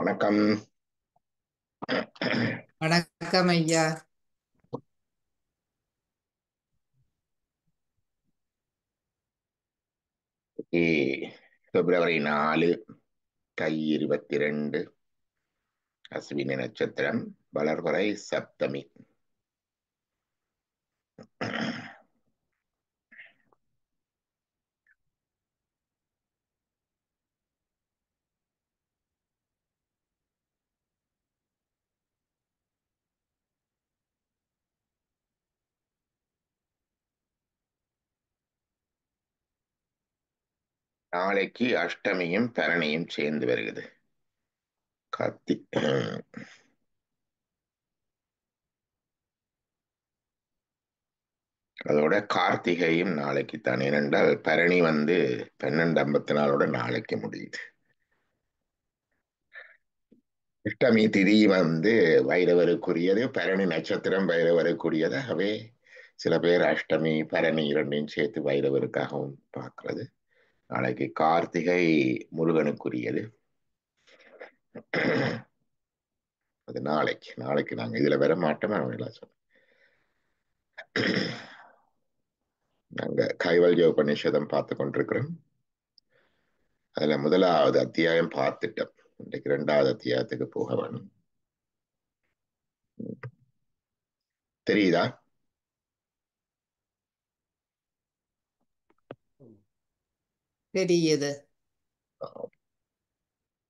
வணக்கம். வணக்கம் ஐயா. ஏ, பிப்ரவரி 4, கை 22, அஸ்வினி நட்சத்திரம், வளர்வரை சப்தமி. நாளைக்கு அஷ்டமியும் பரணியும் சேர்ந்து வருகிறது. கார்த்திக். அதோட கார்த்திகையும் நாளைக்கு தான். ஏனென்றால் பரணி 12:54 நாளைக்கு முடியுது. அஷ்டமி திதி வைரவருக்குரியது, பரணி நட்சத்திரம் வைரவருக்குரியது. ஆகவே சில பேர் அஷ்டமி பரணி இரண்டையும் சேர்த்து வைரவருக்காகவும் பார்க்கிறது. நாளைக்கு கார்த்திகை முருகனுக்குரியது. அது நாளைக்கு நாளைக்கு நாங்க இதுல வர மாட்டோம். சொன்னோம். நாங்க கைவல்ய உபநிஷதம் பார்த்து கொண்டிருக்கிறோம். அதுல முதலாவது அத்தியாயம் பார்த்துட்டோம். இன்றைக்கு 2வது அத்தியாயத்துக்கு போக வேணும். தெரியுதா? தெரியுது.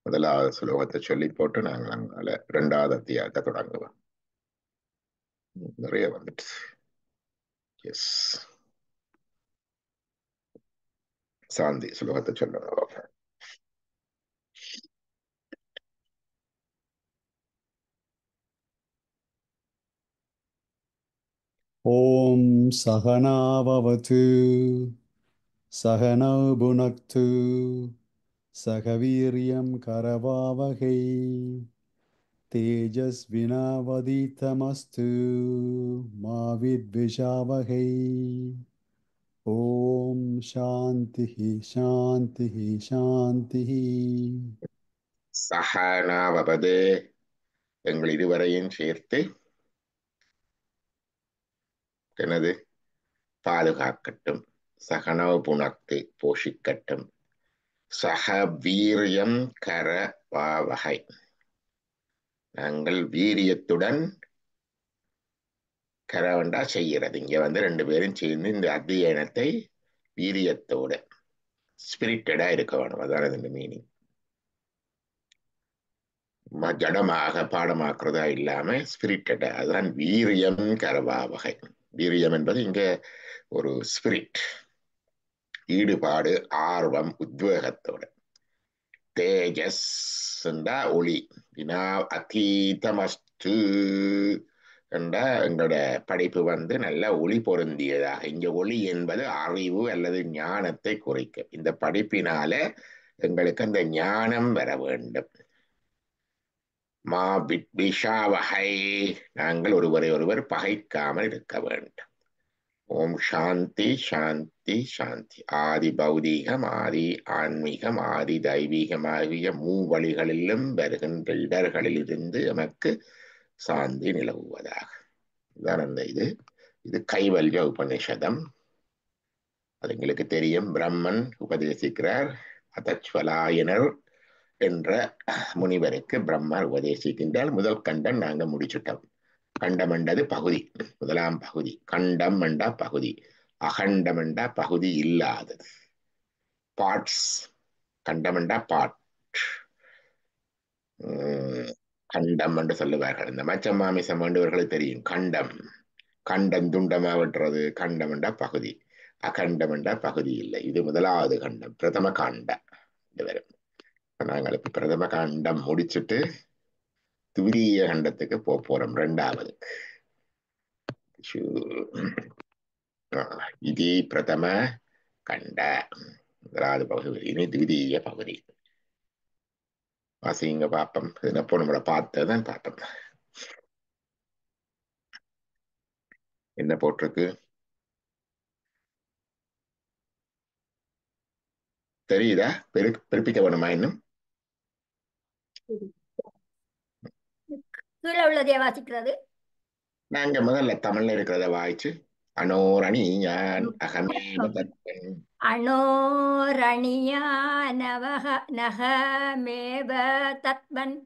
முதலாவது ஸ்லோகத்தை சொல்லி போட்டு நாங்கள் 2வது அத்தியாயத்தை தொடங்குவோம். நிறைய வந்துட்டு. எஸ், சாந்தி ஸ்லோகத்தை சொல்லுங்க. ॐ सहनाववतु सहनौ भुनक्तु सह वीर्यं करवावहै तेजस्विनावधीतमस्तु मा विद्विषावहै। ॐ शान्तिः शान्तिः शान्तिः। சகனாவது எங்கள் இதுவரையும் சேர்த்து எனது பாதுகாக்கட்டும், சகனவ புணர்த்து போஷிக்கட்டும், சக வீரியம் கரவாவகை நாங்கள் வீரியத்துடன் கரவண்டா செய்கிறது. இங்க 2 பேரும் சேர்ந்து இந்த அத்தியனத்தை வீரியத்தோட ஸ்பிரிட்டடா இருக்க வேணும். அதான் இந்த மீனிங். ஜடமாக பாடமாக்குறதா இல்லாம ஸ்பிரிட்டடா, அதுதான் வீரியம் கரவாவகை. வீரியம் என்பது இங்க ஒரு ஸ்பிரிட், ஈடுபாடு, ஆர்வம், உத்வேகத்தோட. தேஜஸ் ஒளி, வினா அதீதமஸ்து என்ற எங்களோட படைப்பு நல்ல ஒளி பொருந்தியதாக. இங்க ஒளி என்பது அறிவு அல்லது ஞானத்தை குறிக்கும். இந்த படிப்பினால எங்களுக்கு அந்த ஞானம் வர வேண்டும். மா வித்விஷாவஹை, நாங்கள் ஒருவரை ஒருவர் பகைக்காமல் இருக்க வேண்டும். ஓம் சாந்தி சாந்தி சாந்தி. ஆதி பௌதீகம், ஆதி ஆன்மீகம், ஆதி தெய்வீகமாகிய மூவழிகளிலும் வருகின்ற இடர்களிலிருந்து நமக்கு சாந்தி நிலவுவதாக. இதுதான் அந்த இது கைவல்ய உபநிஷதம். அது எங்களுக்கு தெரியும். பிரம்மன் உபதேசிக்கிறார். அதச்வலாயனர் என்ற முனிவருக்கு பிரம்மர் உபதேசிக்கின்றால் முதல் கண்டம் நாங்க முடிச்சுட்டோம். கண்டம் என்றது பகுதி, முதலாம் பகுதி. கண்டம் என்றா பகுதி, அகண்டம் என்றா பகுதி இல்லாதது. பார்ட்ஸ், கண்டம் என்றா பார்ட். கண்டம் என்று சொல்லுவார்கள். இந்த மச்ச மாமிசம் வேண்டுவர்களுக்கு தெரியும். கண்டம், கண்டம் துண்டமா வெட்டுறது. கண்டம் என்றா பகுதி, அகண்டம் என்றா பகுதி இல்லை. இது முதலாவது கண்டம், பிரதம காண்ட. நாங்கள் இப்ப பிரதம காண்டம் முடிச்சுட்டு துரிய கண்டத்துக்கு போறோம், 2வது. இது பிரதம கண்ட முதலாவது பகுதி. இனி துவிதீய பகுதி. வாசிங்க பாப்பம். என்னப்போ நம்மளை பார்த்ததான் பாப்பம். என்ன போட்டிருக்கு தெரியுதா? பெருப்பிக்க வேணுமா இன்னும்? கீழே உள்ளதைய வாசிக்கிறது. நாங்க முதல்ல தமிழ்ல இருக்கிறத வாய்ச்சு அனோரணி ஞான் அகமேவ தத்வன் அனோரணியா நவக நகமேவ தத்வன்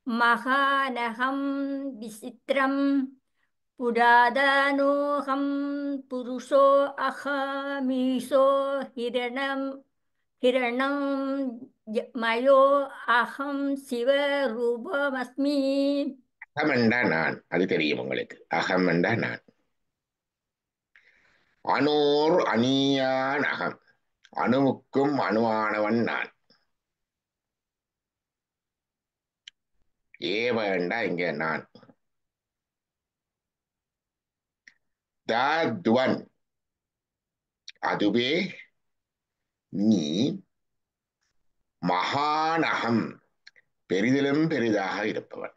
மகானகம் விசித்திரம் புராதனோகம் புருஷோ அகமீசோ ஹிரணம் மயோ அகம் சிவரூபமஸ்மி. அகமண்டா நான், அது தெரியும் உங்களுக்கு. அகமண்டா நான். அனோர் அணியான் அகம், அணுவுக்கும் அணுவானவன் நான். ஏவண்டா இங்க நான். தத்வன் அதுவே நீ. மகானகம் பெரிதிலும் பெரிதாக இருப்பவன்.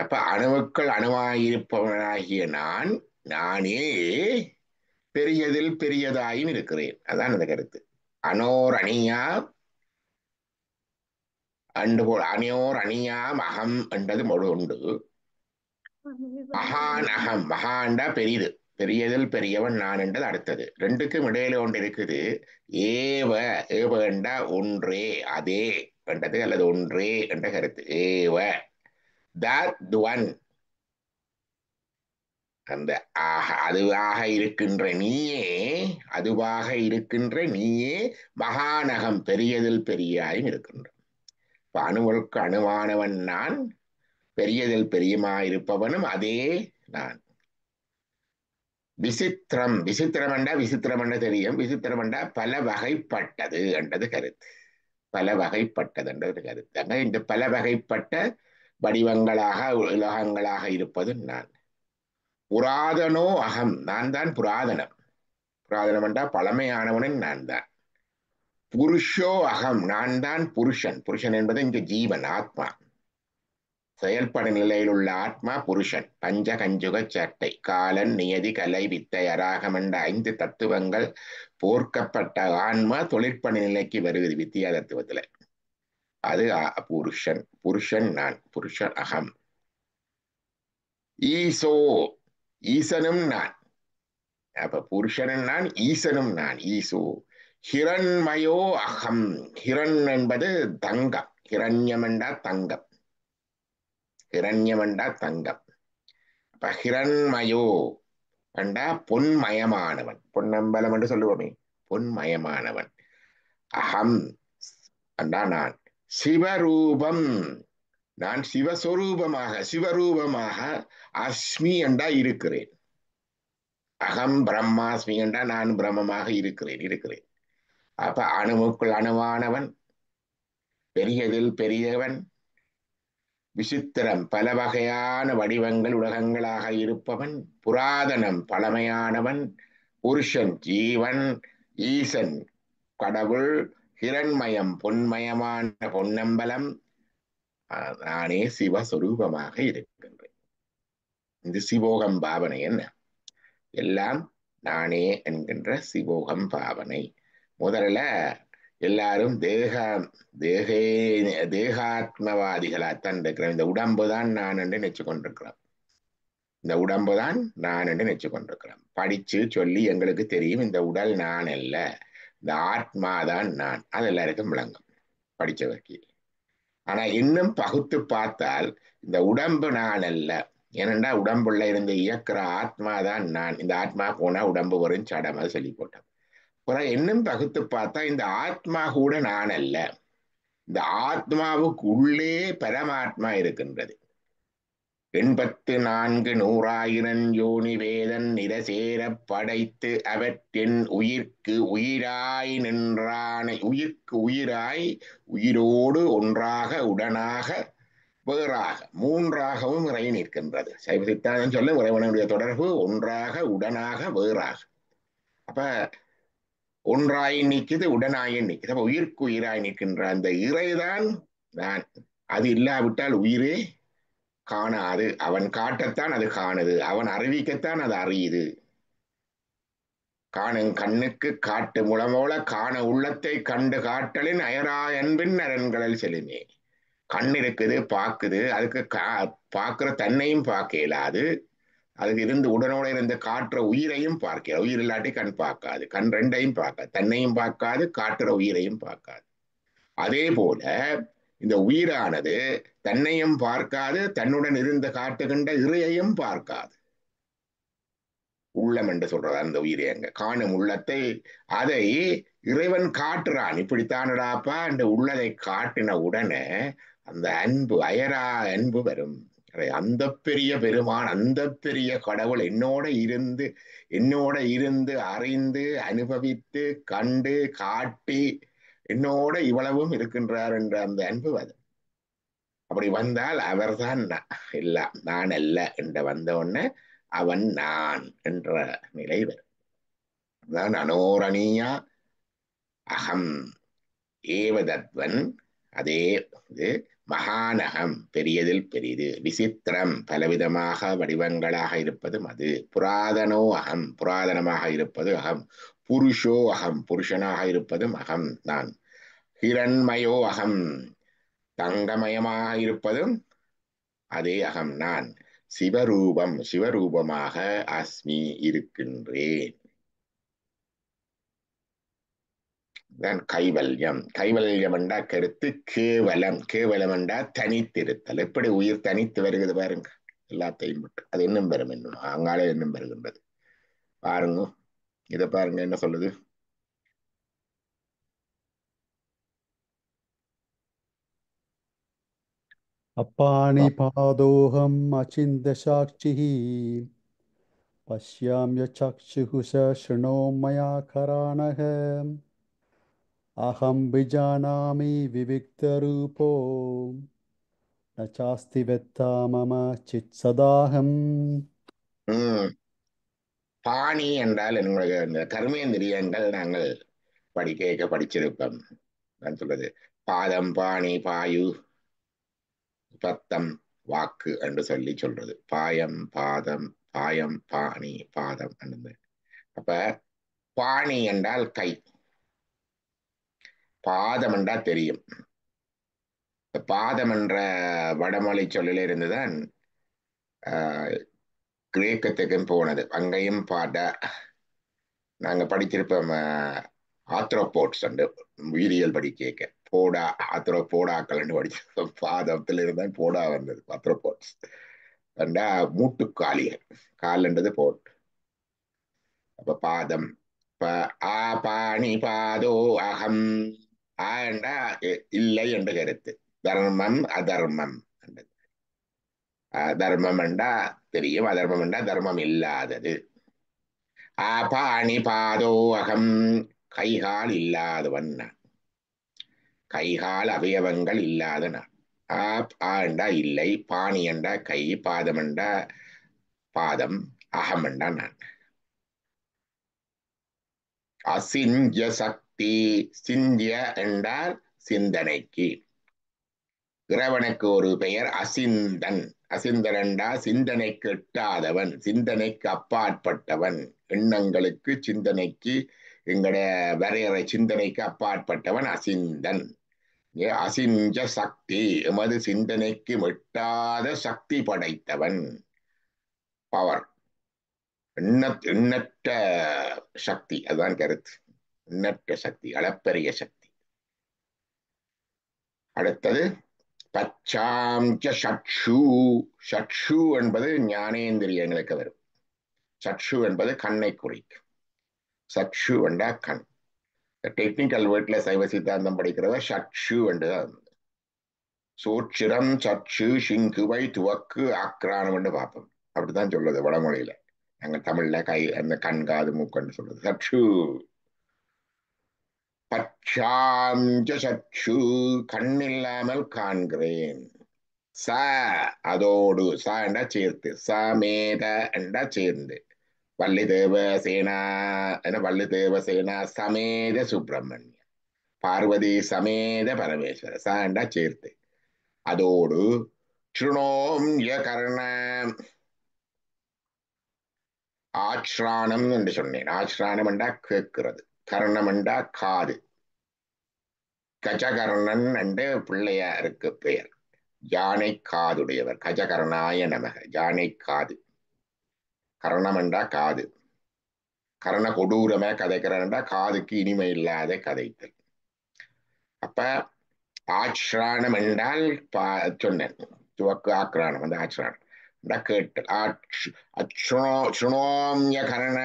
அப்ப அணுவுக்குள் அணுவாயிருப்பவனாகிய நான், நானே பெரியதில் பெரியதாயும் இருக்கிறேன். அதான் அந்த கருத்து. அனோர் அணியா அண்டு போல் அணியோர் அணியாம் அகம் என்றது மொழி உண்டு. மகான் அகம், மகாண்டா பெரிது, பெரியதில் பெரியவன் நான் என்றது அடுத்தது. ரெண்டுக்கும் இடையில ஒன்று இருக்குது. ஏவ, ஏவண்டா ஒன்றே, அதே என்றது, அல்லது ஒன்றே என்ற கருத்து. ஏவ தத் ஒன், அந்த அதுவாக இருக்கின்ற நீயே, அதுவாக இருக்கின்ற நீயே மகாநகம் பெரியதில் பெரியாயும் இருக்கின்ற. இப்ப அணுவுக்கு அணுவானவன் நான், பெரியதில் பெரியமாயிருப்பவனும் அதே நான். விசித்திரம், விசித்திரம் என்றா விசித்திரம் என்ற தெரியும். விசித்திரம் என்றா பல வகைப்பட்டது என்றது கருத்து. பல வகைப்பட்டது என்றது கருத்து. அங்க இந்த பல வகைப்பட்ட வடிவங்களாக உலகங்களாக இருப்பது நான். புராதனோ அகம், நான் தான் புராதனம். புராதனம் என்றால் பழமையானவனின் நான் தான். புருஷோ அகம், நான் தான் புருஷன். புருஷன் என்பது இங்கு ஜீவன், ஆத்மா. செயல்படு நிலையில் உள்ள ஆத்மா புருஷன். பஞ்ச கஞ்சுக சட்டை, காலன் நியதி கலை வித்தை அராகம் என்ற 5 தத்துவங்கள் போர்க்கப்பட்ட ஆன்மா தொழிற்பணி நிலைக்கு வருகிறது வித்தியா தத்துவத்துல. அது புருஷன். புருஷன் நான், புருஷன் அகம். ஈசோ, ஈசனும் நான். அப்ப புருஷனும் நான், ஈசனும் நான். ஈசோ ஹிரண்மயோ அகம். ஹிரண் என்பது தங்கம். ஹிரண்யம் என்றா தங்கம். ஹிரண்யம் என்றா தங்கம். அப்ப ஹிரண்மயோ என்றா பொன்மயமானவன். பொன்னம்பலம் என்று சொல்லுவோமே, பொன்மயமானவன். அகம் என்றா நான். சிவரூபம், நான் சிவஸ்வரூபமாக, சிவரூபமாக அஸ்மி என்றா இருக்கிறேன். அகம் பிரம்மாஸ்மி என்றா நான் பிரம்மமாக இருக்கிறேன். அப்ப அணுவுக்குள் அணுவானவன், பெரியதில் பெரியவன், விசித்திரம் பல வகையான வடிவங்கள் உலகங்களாக இருப்பவன், புராதனம் பழமையானவன், புருஷன் ஜீவன், ஈசன் கடவுள், ஹிரண்மயம் பொன்மயமான பொன்னம்பலம், நானே சிவஸ்வரூபமாக இருக்கின்றேன். இந்த சிவோகம் பாவனை என்ன? எல்லாம் நானே என்கின்ற சிவோகம் பாவனை. முதல்ல எல்லாரும் தேகாத்மவாதிகளாத்தான் இருக்கிறோம். இந்த உடம்பு தான் நான் என்று நினைச்சு கொண்டிருக்கிறோம். இந்த உடம்பு தான் நான் என்று நினைச்சு கொண்டிருக்கிறோம். படிச்சு சொல்லி எங்களுக்கு தெரியும் இந்த உடல் நான் அல்ல, இந்த ஆத்மா தான் நான். அது எல்லாருக்கும் விளங்கும் படிச்சவர்க்கு. ஆனா இன்னும் பகுத்து பார்த்தால் இந்த உடம்பு நான் அல்ல. ஏனென்றா உடம்புள்ள இருந்து இயக்குற ஆத்மா தான் நான். இந்த ஆத்மா போனா உடம்பு வரும் சடம், அது சொல்லி போட்டோம். இன்னும் பகுத்து பார்த்தா இந்த ஆத்மா கூட நான் அல்ல. இந்த ஆத்மாவுக்கு உள்ளே பரமாத்மா இருக்கின்றது. 84,100,000 யோனி வேதன் நிறசேர படைத்து அவற்றின் உயிர்க்கு உயிராய் நின்றானை. உயிர்க்கு உயிராய், உயிரோடு ஒன்றாக உடனாக வேறாக மூன்றாகவும் இறை நிற்கின்றது. சைவ சித்தாந்தம் சொல்ல இறைவனுடைய தொடர்பு ஒன்றாக உடனாக வேறாக. அப்ப ஒன்றாய் நிற்குது, உடனாய் நிற்குது. அப்ப உயிர்க்கு உயிராய் நிற்கின்ற அந்த இறைதான் நான். அது இல்லாவிட்டால் உயிரே காணாது. அவன் காட்டத்தான் அது காணுது, அவன் அறிவிக்கத்தான் அது அறியுது. காணும் கண்ணுக்கு காட்டு முளமோல காண உள்ளத்தை கண்டு காட்டலின் அயரா அன்பின் அரண்களில் செலுமே. கண் இருக்குது, பார்க்குது, அதுக்கு பார்க்கிற தன்னையும் பார்க்க இயலாது, அதுக்கு இருந்து உடனோட இருந்து காட்டுற உயிரையும் பார்க்க, உயிர் இல்லாட்டி கண் பார்க்காது, கண் ரெண்டையும் பார்க்காது, தன்னையும் பார்க்காது, காட்டுற உயிரையும் பார்க்காது. அதே போல இந்த உயிரானது தன்னையும் பார்க்காது, தன்னுடன் இருந்து காட்டுகின்ற இறையையும் பார்க்காது. உள்ளம் என்று சொல்றது அந்த உயிரை, அங்க காணும் உள்ளத்தை, அதை இறைவன் காட்டுறான். இப்படித்தானடாப்பா என்று உள்ளதை காட்டின உடனே அந்த அன்பு, அயரா அன்பு வரும். அந்த பெரிய பெருமான், அந்த பெரிய கடவுள் என்னோட இருந்து அறிந்து அனுபவித்து கண்டு காட்டி என்னோட இவ்வளவும் இருக்கின்றார் என்ற அந்த அன்பு வரும். அப்படி வந்தால் அவர்தான் இல்ல, நான் அல்ல என்ற வந்த உடனே அவன் நான் என்ற நிலை வரும். அதான் அனோரணியா அகம் ஏவதத்வன். அதே இது மகானகம், பெரியதில் பெரிது. விசித்திரம், பலவிதமாக வடிவங்களாக இருப்பது அது. புராதனோ அகம், புராதனமாக இருப்பது அகம். புருஷோ அகம், புருஷனாக இருப்பதும் அகம் நான். ஹிரண்மயோ அகம், தங்கமயமாக இருப்பதும் அதே அகம் நான். சிவரூபம், சிவரூபமாக அஸ்மி இருக்கின்றேன். தான் கைவல்யம். கைவல்யம் என்றா கருத்து கேவலம். கேவலம் என்றா தனித்திருத்தல். எப்படி உயிர் தனித்து வருகிறது பாருங்க, எல்லாத்தையும் விட்டு. அது இன்னும் வரும், இன்னும் அங்காலே இன்னும் வருகின்றது பாருங்க. இதை பாருங்க என்ன சொல்லுது. அப்பாணி பாதோகம் அச்சிந்த சாட்சிஹி பஷ்யாம்ய சக்ஷுஷ ஷணோ மயா கராணக அகம் விஜானாமி விவிக்தரூபோ ந சாஸ்தி வெத்தா மம சித் சதாகம். பாணி என்றால் எங்களுக்கு இந்த கர்மேந்திரியங்கள் நாங்கள் படிச்சிருப்போம். நான் சொல்றது பாதம், பாணி, பாயு, பத்தம், வாக்கு என்று சொல்லி சொல்றது. பாயம், பாதம், பாயம், பாணி, பாதம். அப்ப பாணி என்றால் கை, பாதம் என்றால் தெரியும். பாதம் என்ற வடமொழி சொல்லில இருந்துதான் கிரேக்கத்துக்கும் போனது. அங்கேயும் நாங்க படிச்சிருப்போம் ஆத்ரோபோட்ஸ் என்று உயிரியல் படிக்க போடா, ஆத்ரோபோடாக்கள் படிச்சிருப்போம். பாதத்துல இருந்தால் போடா வந்தது, ஆத்ரோபோட்ஸ் என்றா மூட்டுக்காலிகள். கால்ன்றது போட். அப்ப பாதம். ஆ பாணி பாதோ அகம். ஆண்டா இல்லை என்று கருத்து. தர்மம் அதர்மம் என்றது. தர்மம் என்றா தெரியும், அதர்மம் என்றா தர்மம் இல்லாதது. பாணி பாதோ அகம், கைகால் இல்லாதவன் நான், கைகால் அவயவங்கள் இல்லாத நான். ஆண்டா இல்லை, பாணி என்றா கை, பாதம் என்றா பாதம், அகம் என்றா நான். அசிஞ்ச சக்தி. சிந்திய என்றால் சிந்தனைக்கு. இறைவனுக்கு ஒரு பெயர் அசிந்தன். அசிந்தன் என்றா சிந்தனைக்கு எட்டாதவன், சிந்தனைக்கு அப்பாற்பட்டவன். எண்ணங்களுக்கு, சிந்தனைக்கு, எங்களுடைய வரையறை சிந்தனைக்கு அப்பாற்பட்டவன் அசிந்தன். அசிஞ்ச சக்தி, எமது சிந்தனைக்கு எட்டாத சக்தி படைத்தவன். பவர், எண்ணற்ற சக்தி, அதுதான் கருத்து. எண்ணற்ற சக்தி, அளப்பரிய சக்தி. அடுத்தது பச்சாம்ச சக்ஷு. சக்ஷு என்பது ஞானேந்திரியங்களுக்கு வரும். சக்ஷு என்பது கண்ணை குறிக்கும். சக்ஷு என்றா கண். டெக்னிக்கல் வேர்ட்ல சைவ சித்தாந்தம் படிக்கிறத சக்ஷு என்றுதான். சோட்சிரம், சக்ஷு, சிங்குவை, துவக்கு, ஆக்ரானம் என்று பார்ப்போம். அப்படித்தான் சொல்லுது வடமொழியில. நாங்க தமிழ்ல அந்த கண், காது, மூக்கன்னு சொல்றது சக்ஷு. பச்சாம்ச சக்ஷு, கண் இல்லாமல் காண்கிறேன். ச அதோடு, ச என்றா சேர்த்து, சமேத என்றா சேர்ந்து. வள்ளி தேவசேனா என வள்ளி தேவசேனா சமேத சுப்பிரமணிய, பார்வதி சமேத பரமேஸ்வர. ச என்றா சேர்த்து. அதோடு சுணோம் கர்ணம், ஆச்ரானம் என்று சொன்னேன். ஆச்ரானம் என்றா கேட்கிறது, கர்ணம் என்றா காது. கஜகர்ணன் என்று பிள்ளையாருக்கு பெயர். யானை காதுடையவர். கஜகர்ணாய நமக. யானை காது. கரணம் என்றா காது. கரண கொடூரமே கதைக்கிறா காதுக்கு இனிமை இல்லாத கதைத்தல். அப்ப ஆச்ராணம் என்றால் சொன்னேன், துவக்கு ஆக்ரானம் அந்த ஆச்ராணம் கேட்டல். சுணோம்ய கரண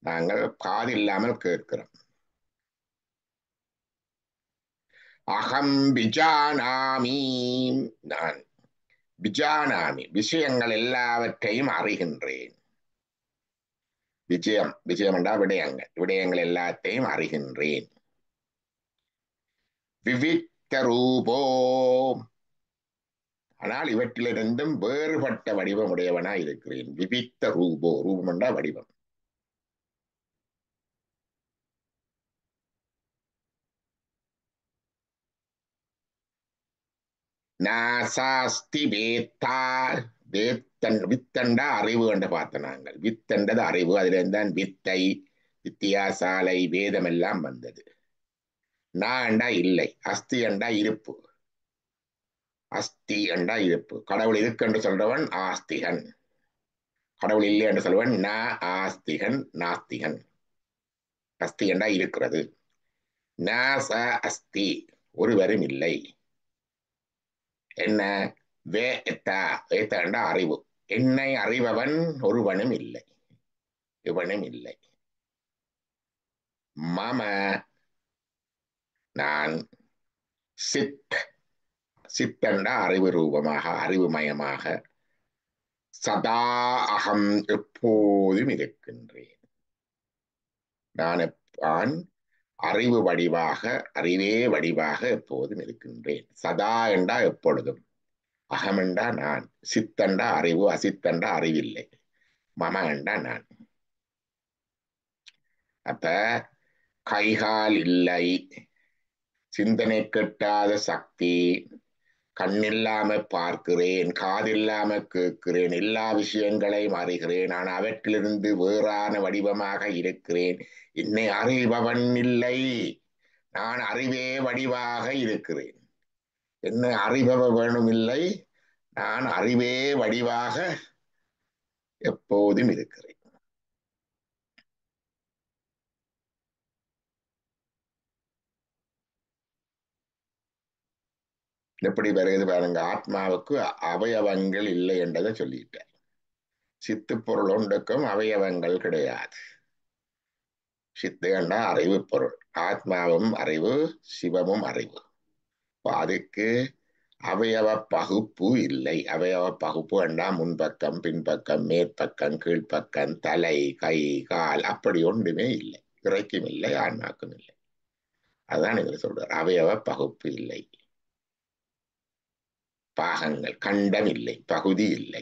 நாங்கள் காது இல்லாமல் கேட்கிறோம். அகம் விஜானாமி, நான் விஜானாமி விஷயங்கள் எல்லாவற்றையும் அறிகின்றேன். விஜயம், விஜயம் என்றா விடயங்கள், விடயங்கள் எல்லாத்தையும் அறிகின்றேன். விவிக்த ரூபோ, ஆனால் இவற்றிலிருந்தும் வேறுபட்ட வடிவம் உடையவனா இருக்கிறேன். விவிக்த ரூபோ, ரூபம் என்றா வடிவம். நாசாஸ்தி வேத்தா, வித்தண்டா அறிவு என்று பார்த்த நாங்கள். வித்தண்டது அறிவு, அதுல இருந்தான் வித்தை, வித்தியாசாலை, வேதம் எல்லாம் வந்தது. நான்டா இல்லை, அஸ்தி என்றா இருப்பு, அஸ்தி என்றா இருப்பு. கடவுள் இருக்கு என்று சொல்றவன் ஆஸ்திகன், கடவுள் இல்லை என்று சொல்வன் நா ஆஸ்திகன், நாஸ்திகன். அஸ்தி என்றா இருக்கிறது. நாச அஸ்தி, ஒருவரும் இல்லை. என்ன வேத்தா, வேத்தா என்றா அறிவு. என்னை அறிபவன் ஒருவனும் இல்லை, இவனும் இல்லை. மம, நான் சித், சித்தண்டா அறிவு ரூபமாக, அறிவுமயமாக, சதா அகம் எப்போதும் இருக்கின்றேன். நான் அறிவு வடிவாக, அறிவே வடிவாக எப்போதும் இருக்கின்றேன். சதா என்றா எப்பொழுதும், அகம் என்றா நான், சித்தண்டா அறிவு, அசித்தண்டா அறிவில்லை, மம என்றா நான். அப்ப கைகால் இல்லை, சிந்தனை கெட்டாத சக்தி, கண்ணில்லாம பார்க்கிறேன், காதில்லாம கேட்கிறேன், எல்லா விஷயங்களையும் அறிகிறேன், நான் அவற்றிலிருந்து வேறான வடிவமாக இருக்கிறேன். என்னை அறிபவன் இல்லை, நான் அறிவே வடிவாக இருக்கிறேன். என்னை அறிபவ வேணும் இல்லை, நான் அறிவே வடிவாக எப்போதும் இருக்கிறேன். எப்படி வருகிறது பாருங்க. ஆத்மாவுக்கு அவயவங்கள் இல்லை என்றதை சொல்லிட்டார். சித்து பொருள் ஒன்றுக்கும் அவயவங்கள் கிடையாது. சித்து என்றா அறிவு பொருள், ஆத்மாவும் அறிவு, சிவமும் அறிவு. அதுக்கு அவயவ பகுப்பு இல்லை. அவயவ பகுப்பு என்றா முன்பக்கம், பின்பக்கம், மேற்பக்கம், கீழ்ப்பக்கம், தலை, கை, கால், அப்படி ஒன்றுமே இல்லை. இறைக்கும் இல்லை, ஆன்மாக்கும் இல்லை. அதான் இவர் சொல்றார், அவயவ பகுப்பு இல்லை. பாகங்கள், கண்டம் இல்லை, பகுதி இல்லை,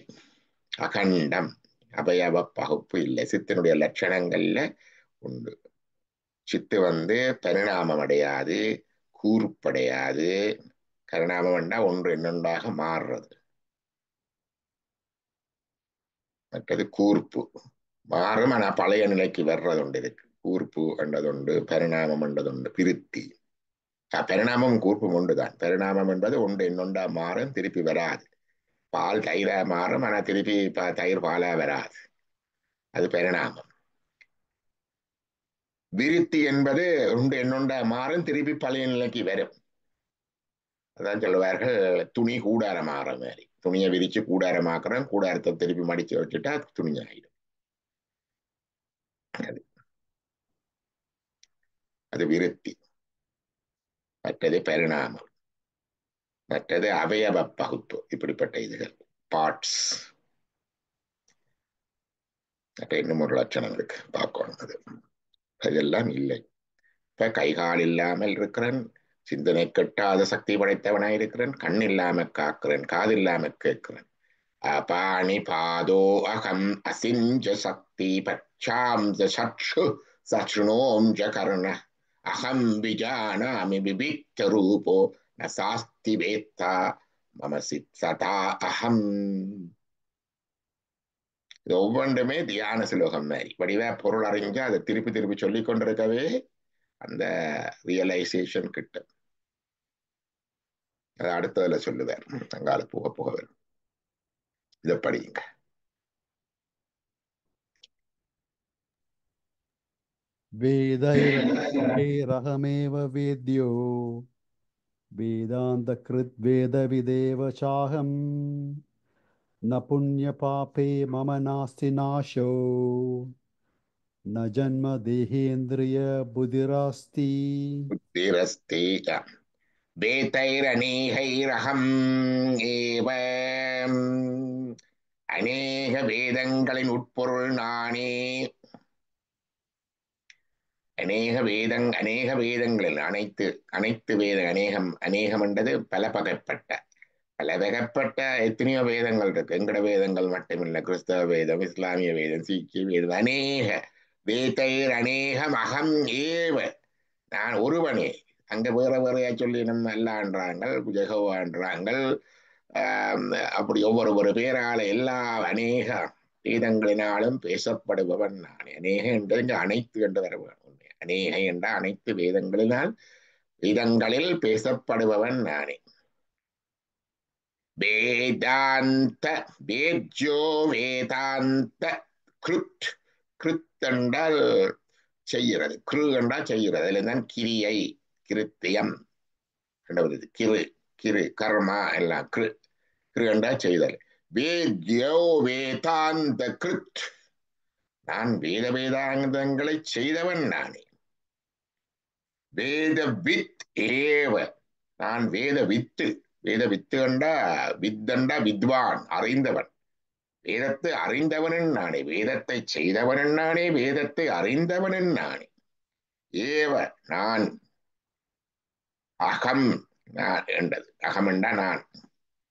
அகண்டம், அவயவ பகுப்பு இல்லை. சித்தினுடைய லட்சணங்கள்ல உண்டு. சித்து பரிணாமம் அடையாது, கூர்ப்படையாது. பரிணாமம் என்றா ஒன்று இன்னொன்றாக மாறுறது. மற்றது கூர்ப்பு, மாறும் ஆனா பழைய நிலைக்கு வர்றதுண்டு. இருக்கு கூர்ப்பு என்றதுண்டு, பரிணாமம் என்றதுண்டு, பிரித்தி. பரிணாமம் கூர்ப்பும் ஒன்றுதான். பரிணாமம் என்பது ஒன்று இன்னொன்றா மாறும், திருப்பி வராது. பால் தயிரா மாறும், ஆனா திருப்பி தயிர் பாலா வராது. அது பரிணாமம். விருத்தி என்பது ஒன்று இன்னொன்றா மாறும், திருப்பி பழைய நிலைக்கு வரும். அதான் சொல்லுவார்கள், துணி கூடாரம் ஆகிற மாதிரி. துணியை விரிச்சு கூடாரமாக்குறோம், கூடாரத்தை திருப்பி மடிச்சு வச்சுட்டா துணி ஆயிடும். அது விருத்தி. மற்றது பரிணாமம், மற்றது அவயவ பகுப்பு. இப்படிப்பட்ட இதுகள் பார்ட்ஸ். அப்ப இன்னும் ஒரு லட்சணம் இருக்கு, பார்க்கணும். அது அதெல்லாம் இல்லை. இப்ப கைகால் இல்லாமல் இருக்கிறேன், சிந்தனை கெட்டாத சக்தி படைத்தவனாய் இருக்கிறேன், கண் இல்லாம காக்கிறேன், காது இல்லாம கேட்கிறேன். அபாணி பாதோ அகம் அசிஞ்ச சக்தி பச்சாம் சக்ஷு சக்ஷுணோம் கர்ண அகம் விஜானாமி விவிக்த ரூபோ ந சாஸ்தி வேத்தா மம சதா அகம். இது ஒவ்வொன்றுமே தியான சுலோகம் மாதிரி. வடிவா பொருள் அறிஞ்சா அதை திருப்பி திருப்பி சொல்லி கொண்டிருக்கவே அந்த ரியலைசேஷன் கிட்ட. அதை அடுத்ததுல சொல்லுவார். அங்கால போக போக வரும். இதை படியுங்க. वेदैरहमेव वेद्यो वेदान्तकृद्वेदविदेव चाहम् न पुण्यपापे मम नास्ति नाशो न जन्म देहेन्द्रिय बुद्धिरस्ति புத்திரஸ்தி வேதைரநேகைரகம் ஏவ அநேக வேதங்களின் உட்பொருள் நானே. அநேக வேதங்களில் அனைத்து அனைத்து வேத அநேகம் என்றது பல வகைப்பட்ட எத்தனையோ வேதங்கள் இருக்கு. எங்கட வேதங்கள் மட்டுமில்லை, கிறிஸ்தவ வேதம், இஸ்லாமிய வேதம், சீக்கிய வேதம், அநேக வேதைர் அநேகம் அகம் ஏவ, நான் ஒருவனே. அங்க வேற வேறையா சொல்லி நம்ம அல்லான்றாங்க, ஜெகவான்றாங்க. அப்படி ஒவ்வொரு பேரால எல்லா அநேக வேதங்களினாலும் பேசப்படுபவன் நான். அநேக என்று இங்க அனைத்து என்று வர வேண்டும். அநேக என்ற அனைத்து வேதங்களில் பேசப்படுபவன் நானே. வேதாந்த வேத்யோ வேதாந்த கிருத். கிருத் என்றால் செய்கிறது, கிரு என்றால் செய்கிறது. அதுல தான் கிரியை, கிருத்தியம் வருது. கிரு கிரு கர்மா எல்லாம் கிரு. கிரு என்றால் செய்தல். வேத்யோ வேதாந்த கிருத், நான் வேதாந்தங்களை செய்தவன் நானே. வேத வித் ஏவ, நான் வேத வித்து என்றா வித்வான், அறிந்தவன். வேதத்தை அறிந்தவனும் நானே, வேதத்தை செய்தவனும் நானே, வேதத்தை அறிந்தவனும் நானே. ஏவ நான், அகம் நான் என்றது. அகம் என்றா நான்,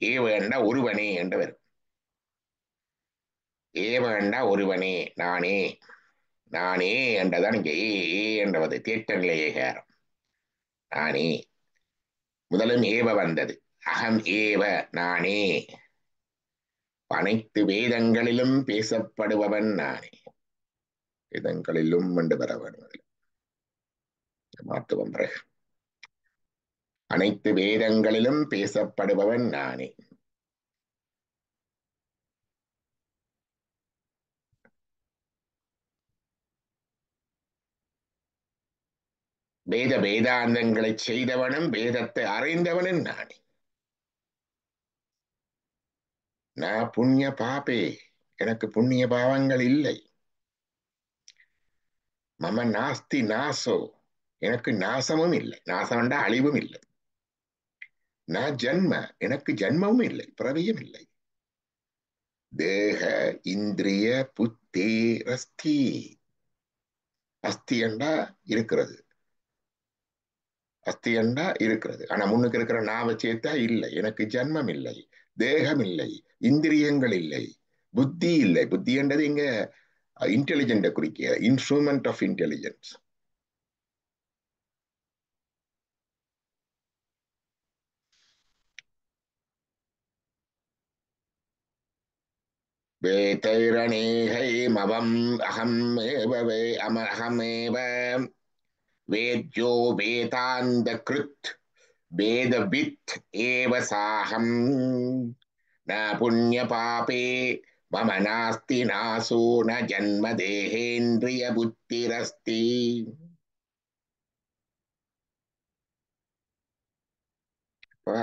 ஏவ என்றா ஒருவனே என்று வரும். ஏவ என்றா ஒருவனே, நானே. நானே என்றதான் இங்க ஏ என்றவது தேட்ட நிலையேகாரம். நானே முதலும் ஏவ வந்தது. அகம் ஏவ, நானே. அனைத்து வேதங்களிலும் பேசப்படுபவன் நானே. வேதங்களிலும் என்று வர வேண்டும். மாற்றுவம் பிறகு அனைத்து வேதங்களிலும் பேசப்படுபவன் நானே. வேதாந்தங்களை செய்தவனும் வேதத்தை அறிந்தவனும் நானே. நான் புண்ணிய பாபே, எனக்கு புண்ணிய பாவங்கள் இல்லை. மம நாஸ்தி நாசோ, எனக்கு நாசமும் இல்லை. நாசம் என்றா அழிவும் இல்லை. நான் ஜன்ம, எனக்கு ஜன்மமும் இல்லை, பிறவியும் இல்லை. தேக இந்திரிய புத்தி அஸ்தி. அஸ்தி என்றா இருக்கிறது, அஸ்தி என்றா இருக்கிறது. ஆனா முன்னுக்கு இருக்கிற நாவை சேர்த்தா இல்லை. எனக்கு ஜன்மம் இல்லை, தேகம் இல்லை, இந்திரியங்கள் இல்லை, புத்தி இல்லை. புத்தி என்றது இங்க இன்டெலிஜென்ட குறிக்க, இன்ஸ்ட்ருமெண்ட் ஆஃப் இன்டெலிஜென்ஸ். வேதைரநேகை மவம் அகம் ஏவ அமஹமேவ வேத்யோ வேதாந்த கிருத் வேதவித் ஏவ சாஹம் ந புண்ணிய பாபே மம நாஸ்தி நாசோ ந ஜன்ம தேகேந்திரிய புத்திரஸ்தி.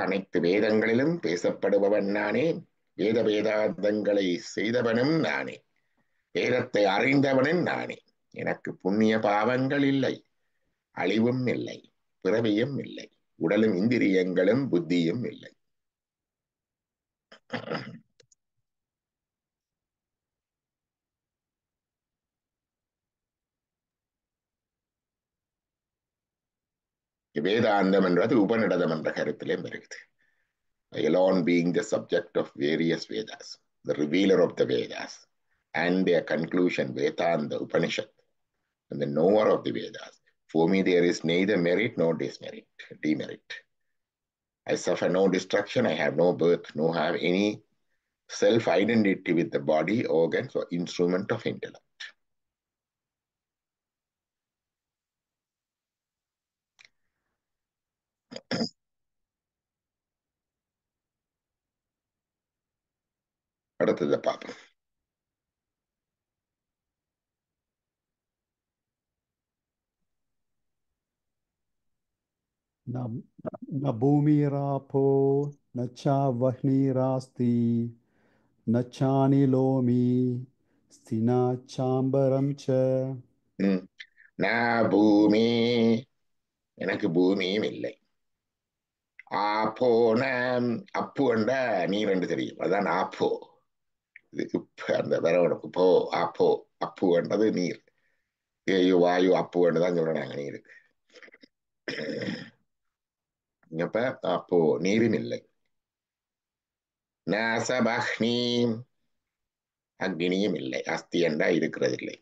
அனைத்து வேதங்களிலும் பேசப்படுபவன் நானே. வேதாந்தங்களை செய்தவனும் நானே, வேதத்தை அறிந்தவனும் நானே. எனக்கு புண்ணிய பாவங்கள் இல்லை, அழிவும் இல்லை, பிறவியும் இல்லை, உடலும் இந்திரியங்களும் புத்தியும் இல்லை. வேதாந்தம் என்றது உபநிடதம் என்ற கருத்திலே வருகிறது. Alone being the subject of various Vedas, the revealer of the Vedas, and their conclusion, Vedanta, Upanishad, and the knower of the Vedas. For me, there is neither merit nor demerit. I suffer no destruction, I have no birth, nor have any self-identity with the body, organs, or instrument of intellect. அடுத்ததை பார்ப்போம். न न भूमिरापो न चावह्निरास्ति न चानिलोमी स्थिना चाम्बरं च ம். நான் பூமி, எனக்கு பூமியும் இல்லை. ஆப்போன அப்பு என்ற நீர் என்று தெரியும், அதான் ஆப்போ. இது இப்ப அந்த வரவனுக்கு போ ஆப்போ, அப்பு என்றது நீர். ஏயு வாயு அப்பு என்றுதான் சொல்றாங்க நீருக்கு. அப்ப அப்போ நீரும் இல்லை. நாசபஹ்னி, அக்னியும் இல்லை. அஸ்தி என்றா இருக்கிறது இல்லை.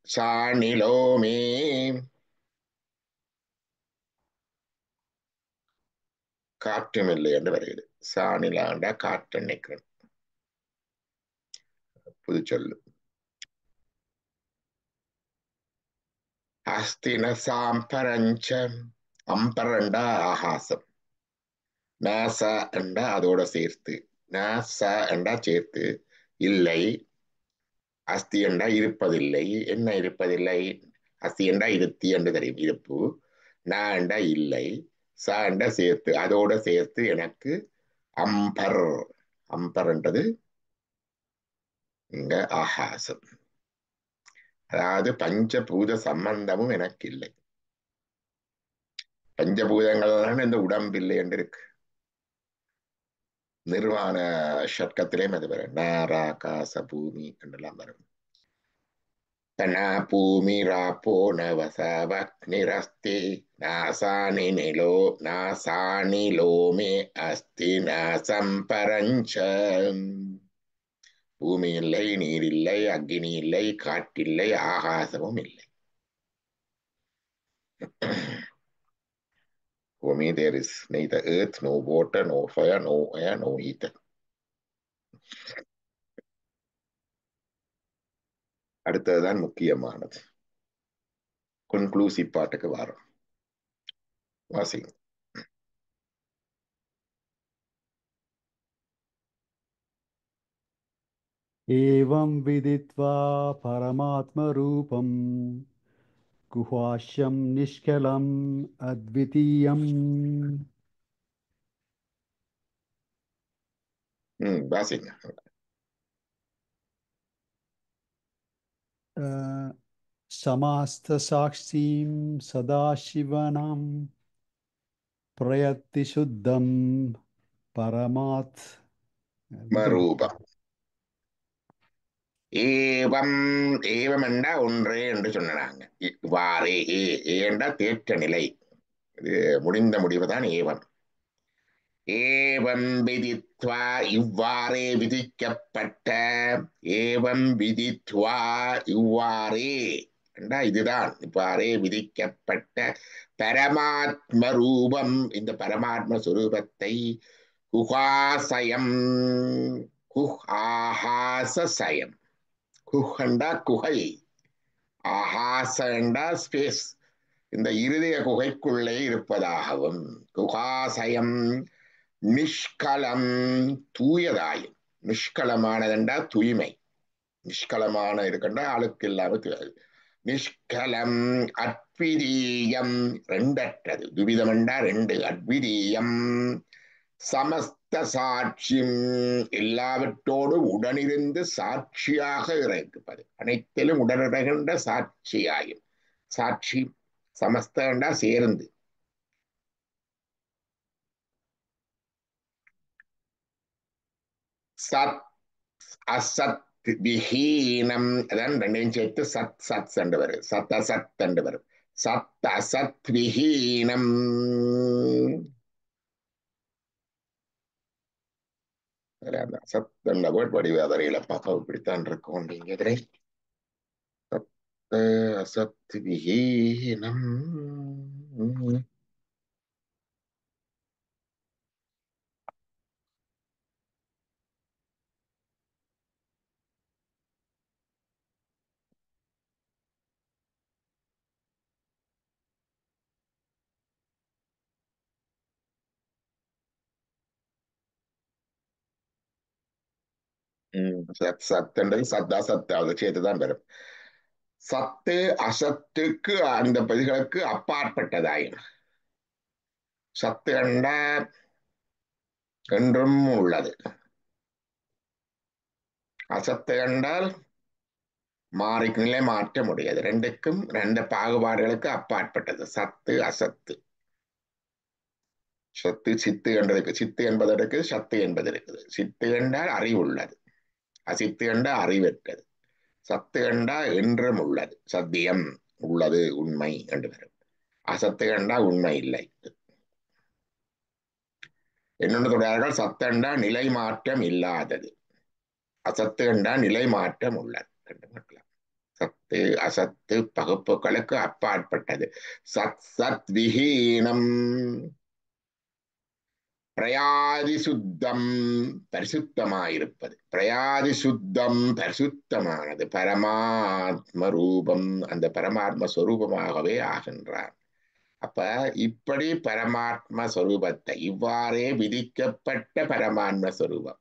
சாணிலோமே, காற்றும் இல்லை என்று வருகிறது. சாணிலாண்டா காற்று நிற்கிறேன், புது சொல்லு. அஸ்தின சாம்பரஞ்சம், அம்பரண்டா ஆகாசம். நாச என்றா அதோட சேர்த்து, நாச என்றா சேர்த்து, இல்லை. அஸ்தி என்றா இருப்பதில்லை. என்ன இருப்பதில்லை? அஸ்தி என்றா இருத்தி என்று தெரியும், இருப்பு. நான் என்றா இல்லை, ச என்றா சேர்த்து, அதோட சேர்த்து எனக்கு அம்பர். அம்பர் என்றது இங்க ஆகாசம். அதாவது பஞ்சபூத சம்பந்தமும் எனக்கு இல்லை. பஞ்சபூதங்கள் இந்த உடம்பு இல்லை என்று இருக்கு. நிர்வாண ஷட்கத்திலேயும் அது வரும், நாராகாச பூமி என்றெல்லாம் வரும். தனா பூமி ராப்போ நவசவக்னிரஸ்தி நாசானி நிலோ நாசானி லோமே அஸ்தி நாசம் பரஞ்சம். பூமி இல்லை, நீர் இல்லை, அக்னி இல்லை, காற்றில்லை, ஆகாசமும் இல்லை. For me, there is neither earth, no water, no fire, no air, no ether. அடுத்ததுதான் முக்கியமானது. கன்க்ளூசிவ் பாட்டுக்கு வரோம். வாசிங்க. एवं विदित्वा परमात्मरूपं गुहाश्यं निष्कलम् अद्वितीयम् வாசிங்க. समास्तसाक्षीं सदाशिवनां प्रयति शुद्धं परमात् மரூபம். ஏவம், ஏவம் என்றா ஒன்றே என்று சொன்னாங்க. இவ்வாறே, ஏண்டா தேற்ற நிலை, இது முடிந்த முடிவுதான் ஏவம். ஏவம் விதித்வா, இவ்வாறே விதிக்கப்பட்ட. ஏவம் விதித்வா, இவ்வாறே என்றா இதுதான், இவ்வாறே விதிக்கப்பட்ட பரமாத்ம ரூபம், இந்த பரமாத்ம சுரூபத்தை குஹாசயம், குஹ் ஆகாசயம். குஹண்டா குகை, ஆகாசண்டா ஸ்பேஸ், இந்த இருதய குகைக்குள்ளே இருப்பதாகவும், குகாசயம் நிஷ்கலம் தூயதாயும். நிஷ்கலமானதென்றா தூய்மை, நிஷ்கலமான இருக்கண்டா அழுக்கு இல்லாம நிஷ்கலம் அத்விதீயம், ரெண்டற்றது. துவிதமெண்டா ரெண்டு, அத்விதீயம் சமஸ்த சாட்சியம், எல்லாவற்றோடு உடனிருந்து சாட்சியாக இருப்பது, அனைத்திலும் உடனிருக்கின்ற சாட்சியாயும். சாட்சி சமஸ்தண்டா சேர்ந்து. சத் அசத் விஹீனம், அதான் ரெண்டையும் சேர்த்து சத் சத் என்று வரும், சத் அசத் என்று வரும். சத் அசத் விஹீனம், அந்த சத் என்ற வேர்ட் வடிவாதரையில பார்க்க இப்படித்தான் இருக்கும். நீங்க சத் அசத் விஹீனம். சத்துன்றது சத்தா சத்தாவது சேர்த்துதான் பெறும். சத்து அசத்துக்கு அந்த பதிகளுக்கு அப்பாற்பட்டதாயும் சத்து கண்ட என்றும் உள்ளது, அசத்து கண்டால் நிலை மாற்ற முடியாது. ரெண்டுக்கும் ரெண்டு பாகுபாடுகளுக்கு அப்பாற்பட்டது சத்து அசத்து. சத்து சித்து என்றதுக்கு சித்து என்பதற்கு சத்து என்பது இருக்குது. சித்து என்றால் அறிவுள்ளது, அசித்து என்றால் அறிவற்றது, சத்து என்றால் என்றும் உள்ளது, சத்தியம் உள்ளது, உண்மை என்று வரும். அசத்து என்றால் உண்மை இல்லை. என்னென்னு சொல்றார்கள், சத்து என்றால் நிலை மாற்றம் இல்லாதது, அசத்து என்றால் நிலை மாற்றம் உள்ளது என்று பார்க்கலாம். சத்து அசத்து பகுப்புகளுக்கு அப்பாற்பட்டது. சத் சத் விஹீனம் பிரயாதி சுத்தம் பரிசுத்தமாயிருப்பது. பிரயாதி சுத்தம் பரிசுத்தமானது பரமாத்ம ரூபம், அந்த பரமாத்ம ஸ்வரூபமாகவே ஆகின்றார். அப்ப இப்படி பரமாத்ம ஸ்வரூபத்தை இவ்வாறே விதிக்கப்பட்ட பரமாத்ம ஸ்வரூபம்,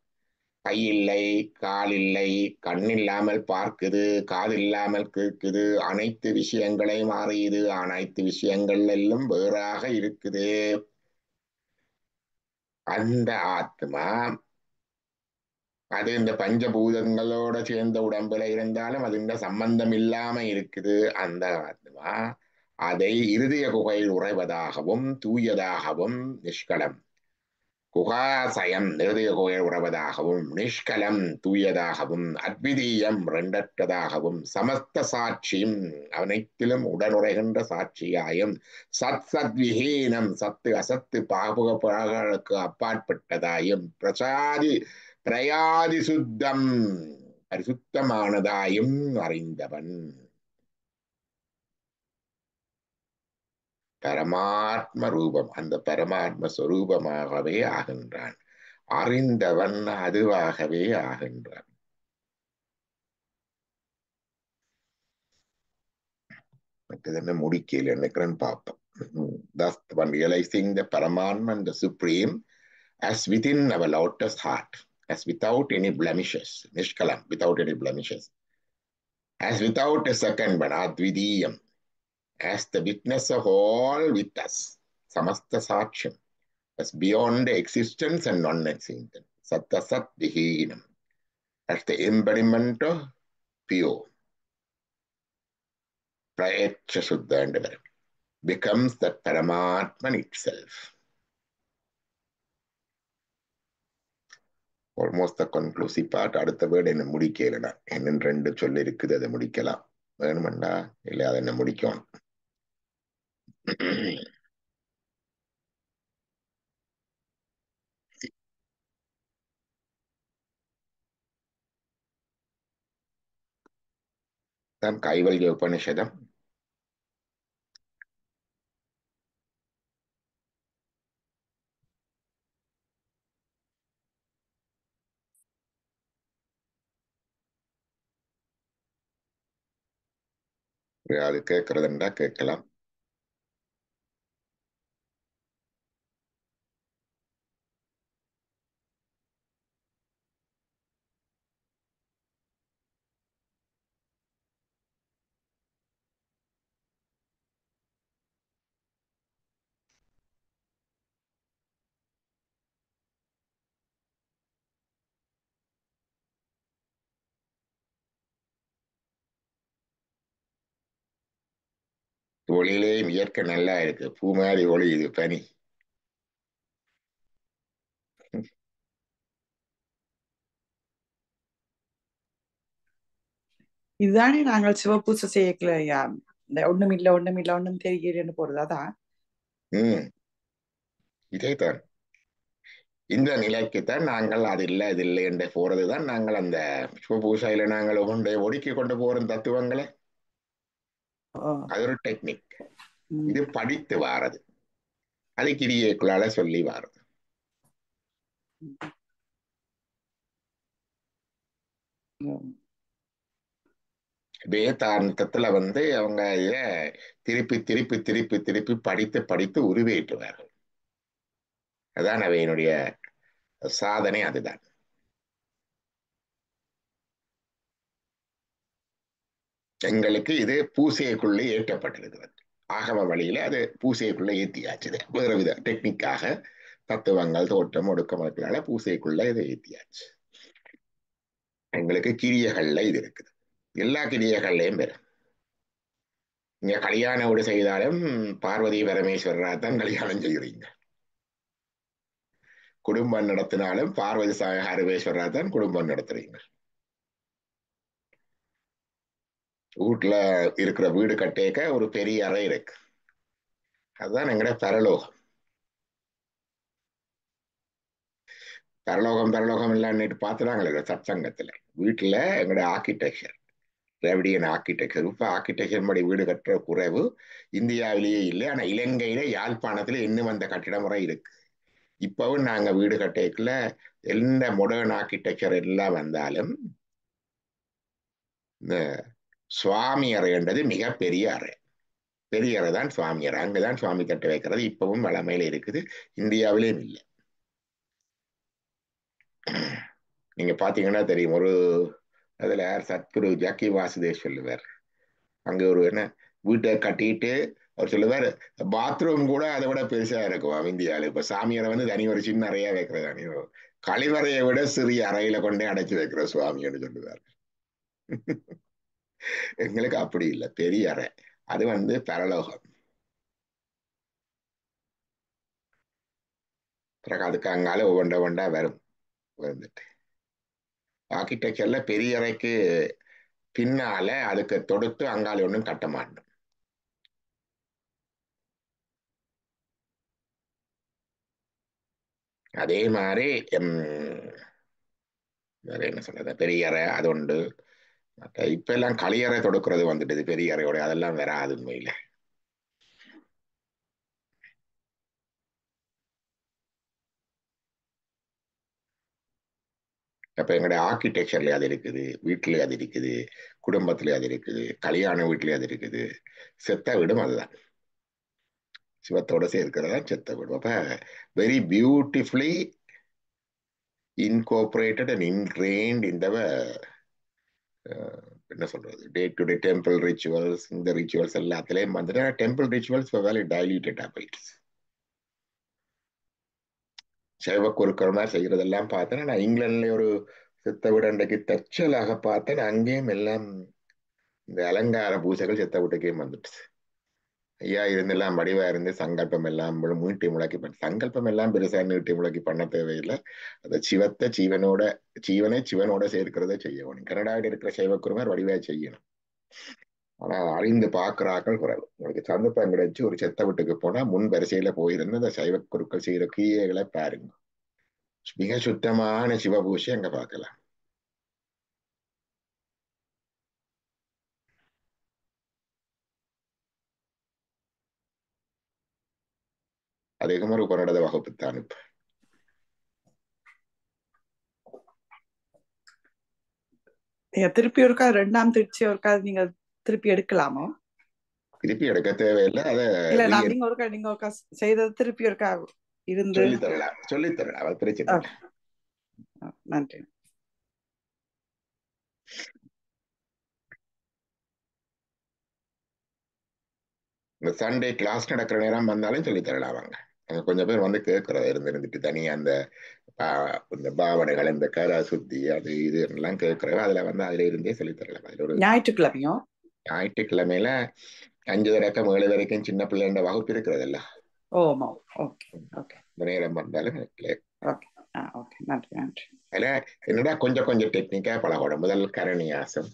கை இல்லை, கால் இல்லை, கண் இல்லாமல் பார்க்குது, காது இல்லாமல் கேட்குது, அனைத்து விஷயங்களையும் அறியுது, அனைத்து விஷயங்கள் எல்லாம் வேறாக இருக்குது. அந்த ஆத்மா அது இந்த பஞ்சபூதங்களோட சேர்ந்த உடம்புல இருந்தாலும் அது இந்த சம்பந்தம் இல்லாம இருக்குது. அந்த ஆத்மா அதை இருதய குகையில் உறைவதாகவும் தூயதாகவும் நிஷ்கலம், குகாசயம் இருதய குகையில் உறவதாகவும் நிஷ்கலம் தூயதாகவும் அத்விதீயம் ரெண்டற்றதாகவும் சமஸ்த சாட்சியும் அனைத்திலும் உடனுரைகின்ற சாட்சியாயும் சத் சத் விஹீனம் சத்து அசத்து பாகுகளுக்கு அப்பாற்பட்டதாயும் பிரயாதி சுத்தம் பரிசுத்தமானதாயும் அறிந்தவன் பரமாத்ம ரூபம், அந்த பரமாத்ம ஸ்வரூபமாகவே ஆகின்றான். அறிந்தவன் அதுவாகவே ஆகின்றான். மற்றதென்ன முடிக்கையில் நினைக்கிறேன் பார்ப்போம். Thus, one realizing the Paramatma and the Supreme as within our lotus heart, as without any blemishes, Nishkalam, without any blemishes, as without a second one, Advidiyam, as the witness of all with us, Samasta Saksham, as beyond the existence and non-existence, Satasat Vihinam, as the embodiment of pure, Prayecha Suddha and becomes that Paramatman itself. Almost the conclusive part. அடுத்த word என்ன முடிக்கலனா என்ன ரெண்டு சொல்லி இருக்குது, அதை முடிக்கலாம். வேணுமெண்டா இல்லை அதை என்ன முடிக்கணும். கைவல்ய உபனிஷதம் அது கேட்கறதுண்டா கேட்கலாம். ஒளியிலே இயற்கை நல்லா இருக்கு, பூ மாதிரி ஒளி, இது பனி. இதுதானே நாங்கள் சிவபூசை செய்யக்கல இந்த ஒண்ணும் ஒண்ணும் தெரியலன்னு போறது. அதான் இதேதான், இந்த நிலைக்குத்தான் நாங்கள் அது இல்லை இது இல்லை என்று போறதுதான். நாங்கள் அந்த சிவபூசையில நாங்கள் ஒடுக்கி கொண்டு போறோம் தத்துவங்களை. அது ஒரு டெக்னிக். இது படித்து வாரது, அது கிரியைக்குள்ளால சொல்லி வாரது. வேதாந்தத்துல அவங்க இத திருப்பி திருப்பி திருப்பி திருப்பி படித்து படித்து உருவேற்றுவார்கள். அதான் அவையினுடைய சாதனை. அதுதான் எங்களுக்கு இது பூசைக்குள்ளே ஏற்றப்பட்டிருக்கிறது. ஆகம வழியில அது பூசைக்குள்ளே ஏத்தியாச்சு. வேறு வித டெக்னிக்காக தத்துவங்கள் தோற்றம் ஒடுக்கமக்களால பூசைக்குள்ள இதை ஏத்தியாச்சு. எங்களுக்கு கிரியைகள்ல இது இருக்குது. எல்லா கிரியைகள்லையும் பெறும். நீங்க கல்யாண வீடு செய்தாலும் பார்வதி பரமேஸ்வரரா தான் கல்யாணம் செய்கிறீங்க. குடும்பம் நடத்தினாலும் பார்வதி ஹரவேஸ்வரரா தான் குடும்பம் நடத்துறீங்க. வீட்டுல இருக்கிற வீடு கட்டேக்க ஒரு பெரிய அறை இருக்கு. அதுதான் எங்கட பரலோகம். பரலோகம் இல்லைன்னு பார்த்துதாங்க சத்சங்கத்துல. வீட்டுல எங்கட ஆர்கிடெக்சர், திராவிடியன் ஆர்கிடெக்சர். இப்ப ஆர்கிடெக்சர் படி வீடு கட்டுற குறைவு இந்தியாவிலேயே இல்லை. ஆனா இலங்கையில யாழ்ப்பாணத்துல இன்னும் அந்த கட்டிட முறை இருக்கு. இப்பவும் நாங்க வீடு கட்டேக்குள்ள எந்த மாடர்ன் ஆர்கிடெக்சர் எல்லாம் வந்தாலும் இந்த சுவாமி அறைன்றது மிகப்பெரிய அறை. பெரிய அறை தான் சுவாமி அறை. அங்கதான் சுவாமி தட்டு வைக்கிறது இப்பவும் வளமையில இருக்குது. இந்தியாவிலேயும் இல்லை. நீங்க பாத்தீங்கன்னா தெரியும். ஒரு அதுல சத்குரு ஜக்கி வாசுதேவ் சொல்லுவார். அங்க ஒரு என்ன வீட்டை கட்டிட்டு அவர் சொல்லுவார், பாத்ரூம் கூட அதை விட பெருசா இருக்கும் இந்தியாவில். இப்ப சாமியாரை வந்து தனி ஒரு சின்ன அறையா வைக்கிறதானே, கழிவறையை விட சிறிய அறையில கொண்டே அடைச்சு வைக்கிற சுவாமின்னு சொல்லுவார். எங்களுக்கு அப்படி இல்லை, பெரிய அறை. அது வந்து பரலோகம். பிறகு அதுக்கு அங்கால ஒவ்வொண்டா வரும் வந்துட்டு. ஆர்கிடெக்சர்ல பெரிய அறைக்கு பின்னால அதுக்கு தொடுத்து அங்கால ஒன்றும் கட்ட மாட்டோம். அதே மாதிரி வேற என்ன சொல்றது, பெரிய அறை அது உண்டு. இப்ப எல்லாம் களியறை தொடுக்கிறது வந்துட்டு பெரிய அறையோட. அதெல்லாம் வராது உண்மையில. அப்ப எங்களுடைய ஆர்கிடெக்சர்ல அது இருக்குது, வீட்டிலே அது இருக்குது, குடும்பத்திலே அது இருக்குது, கல்யாண வீட்டிலே அது இருக்குது. செத்த வீடும் அதுதான். சிவத்தோட சேர்க்கிறதா செத்த வீடும். அப்ப வெரி பியூட்டிஃபுல்லி இன்கோர்பரேட்டட் அண்ட் இன்கிரெயின்ட் இந்த என்ன சொல்றது, day to day temple rituals. இந்த ரிச்சுவல்ஸ் எல்லாத்திலையும் வந்துட்டு டெம்பிள் ரிச்சுவல்ஸ் வெரி டைல்யூட்டட் போயிடுச்சு. சைவ குருக்கள் மாதிரி செய்யறதெல்லாம் பார்த்தேன். நான் இங்கிலாந்துல ஒரு சித்த வீடு அன்றைக்கு தற்சலாக பார்த்தேன். அங்கேயும் எல்லாம் இந்த அலங்கார பூசைகள் செத்த வீட்டுக்கே வந்துடுச்சு. ஐயா இருந்தெல்லாம் வடிவா இருந்து சங்கல்பம் எல்லாம் மீட்டி முழக்கி சங்கல்பம் எல்லாம் பெருசா நீட்டி முழக்கி பண்ண தேவையில்லை. அந்த சிவத்தை ஜீவனை சிவனோட சேர்க்கிறத செய்யணும். கனடாவில் இருக்கிற சைவக்குருமார் வடிவா செய்யணும். ஆனா அறிந்து பார்க்கிறார்கள் குறைவு. உங்களுக்கு சந்தர்ப்பம் கிடைச்சு ஒரு செத்த வீட்டுக்கு போனா முன் வரிசையில போயிருந்து அந்த சைவ குருக்கள் செய்யற கிரியைகளை பாருங்க. மிக சுத்தமான சிவபூஷை அங்க பார்க்கலாம். அதிகமாக ஒரு கொண்டாட வகுப்பு தான். இப்ப திருப்பி ஒருக்கா 2ஆம் திருச்சி ஒருக்கா நீங்க திருப்பி எடுக்கலாமோ? திருப்பி எடுக்க தேவையில்லை. அதை இல்ல நான் நீங்க ஒருக்கா செய்தது திருப்பி ஒருக்கா இருந்து சொல்லித்தரலாம். அவர் பிரச்சனை இல்லை. நன்றி. இந்த சண்டே கிளாஸ் நடக்கிற நேரம் வந்தாலும் சொல்லித்தரலாம். அவங்க அங்க கொஞ்சம் பேர் வந்து கேட்கறத இருந்துட்டு தனியா அந்த இந்த பாவனைகள், இந்த கரா சுத்தி அது இது எல்லாம் கேட்கறவ அதுல வந்து அதுல இருந்தே சொல்லித்தரலாம். அதுல ஒரு ஞாயிற்றுக்கிழமையில 5 வரைக்கும் 7 வரைக்கும் சின்ன பிள்ளைன்ற வகுப்பு இருக்கிறதல்ல. இந்த நேரம் வந்தாலும் அதுல என்னடா கொஞ்சம் டெக்னிக்கா பழகணும். முதல் கரணியாசம்,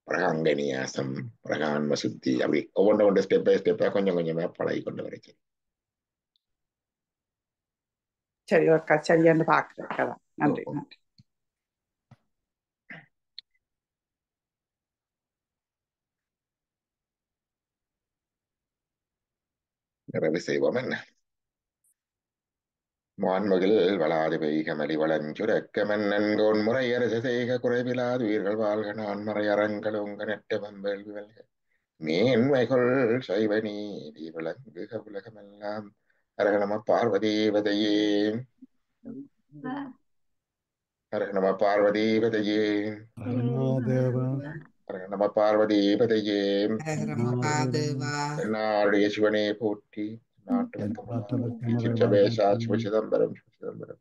பிறகு அங்கநியாசம், பிறகு ஆன்ம சுத்தி, அப்படி ஒவ்வொன்று ஸ்டெப் பை ஸ்டெப்பா கொஞ்சமா பழகி கொண்டு வரைச்சு. சரி அக்கா, சரியான்னு பாக்குறேன். நன்றி. நிறைவு செய்வோம். என்ன வான்மகில் வளாது பெய்க மலிவளஞ்சுரக்க மன்னன்கோன் முறையரசு செய்க குறைவிலாது உயிர்கள் வாழ்க நான்மறை அறங்கள் உங்க நெட்டவம் வேள்வி வெல்க மேன்மைகள் சைவ நீதி விளங்குக உலகமெல்லாம். ஹர நம பார்வதீவதையே, ஹர நம பார்வதீவதையே. தேவா நம பார்வதி பதையே ஹர மகாதேவா நாடைய சிவனே போற்றி நாட்டு என் மக்கள் நாட்டவர்க்கு சிற்றபேசா மறைவாக சிவசிதம்பரம் சிவசிதம்பரம்